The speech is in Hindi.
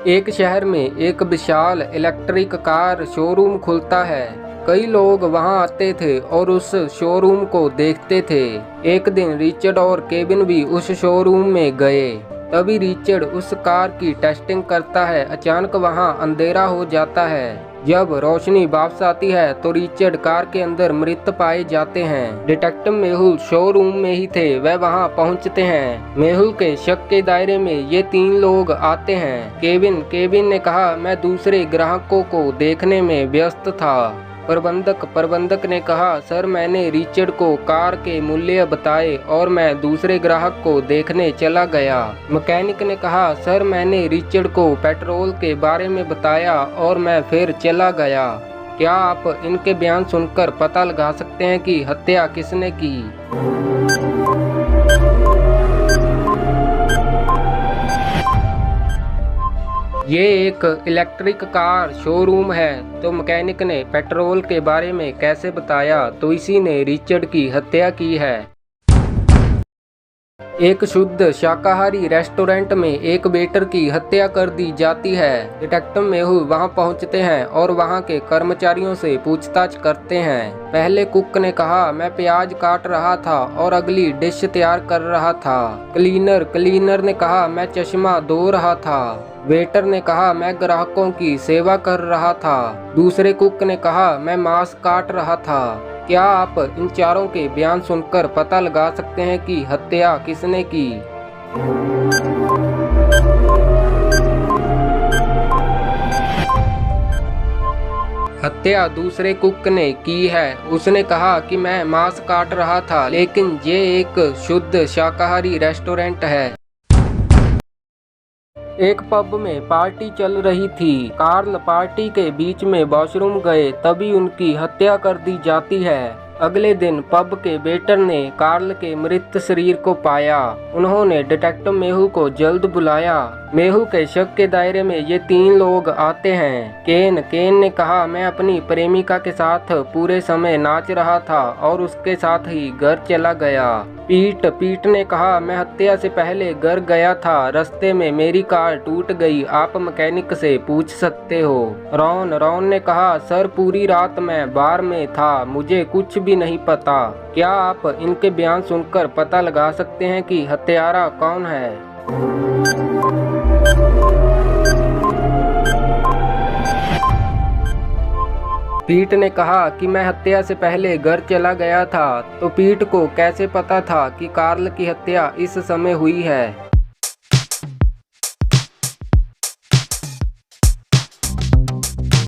एक शहर में एक विशाल इलेक्ट्रिक कार शोरूम खुलता है। कई लोग वहां आते थे और उस शोरूम को देखते थे। एक दिन रिचर्ड और केविन भी उस शोरूम में गए। तभी रिचर्ड उस कार की टेस्टिंग करता है। अचानक वहां अंधेरा हो जाता है। जब रोशनी वापस आती है तो रिचर्ड कार के अंदर मृत पाए जाते हैं। डिटेक्टिव मेहुल शोरूम में ही थे। वह वहां पहुंचते हैं। मेहुल के शक के दायरे में ये तीन लोग आते हैं। केविन ने कहा, मैं दूसरे ग्राहकों को देखने में व्यस्त था। प्रबंधक ने कहा, सर मैंने रिचर्ड को कार के मूल्य बताए और मैं दूसरे ग्राहक को देखने चला गया। मैकेनिक ने कहा, सर मैंने रिचर्ड को पेट्रोल के बारे में बताया और मैं फिर चला गया। क्या आप इनके बयान सुनकर पता लगा सकते हैं कि हत्या किसने की? ये एक इलेक्ट्रिक कार शोरूम है, तो मैकेनिक ने पेट्रोल के बारे में कैसे बताया? तो इसी ने रिचर्ड की हत्या की है। एक शुद्ध शाकाहारी रेस्टोरेंट में एक वेटर की हत्या कर दी जाती है। डिटेक्टिव मेहुल वहां पहुंचते हैं और वहां के कर्मचारियों से पूछताछ करते हैं। पहले कुक ने कहा, मैं प्याज काट रहा था और अगली डिश तैयार कर रहा था। क्लीनर ने कहा, मैं चश्मा धो रहा था। वेटर ने कहा, मैं ग्राहकों की सेवा कर रहा था। दूसरे कुक ने कहा, मैं मांस काट रहा था। क्या आप इन चारों के बयान सुनकर पता लगा सकते हैं कि हत्या किसने की? हत्या दूसरे कुक ने की है। उसने कहा कि मैं मांस काट रहा था, लेकिन ये एक शुद्ध शाकाहारी रेस्टोरेंट है। एक पब में पार्टी चल रही थी। कार्ल पार्टी के बीच में वॉशरूम गए, तभी उनकी हत्या कर दी जाती है। अगले दिन पब के वेटर ने कार्ल के मृत शरीर को पाया। उन्होंने डिटेक्टिव मेहुल को जल्द बुलाया। मेहुल के शक के दायरे में ये तीन लोग आते हैं। केन ने कहा, मैं अपनी प्रेमिका के साथ पूरे समय नाच रहा था और उसके साथ ही घर चला गया। पीट ने कहा, मैं हत्या से पहले घर गया था। रास्ते में मेरी कार टूट गई। आप मैकेनिक से पूछ सकते हो। रॉन ने कहा, सर पूरी रात मैं बार में था, मुझे कुछ भी नहीं पता। क्या आप इनके बयान सुनकर पता लगा सकते हैं कि हत्यारा कौन है? पीट ने कहा कि मैं हत्या से पहले घर चला गया था। तो पीट को कैसे पता था कि कार्ल की हत्या इस समय हुई है?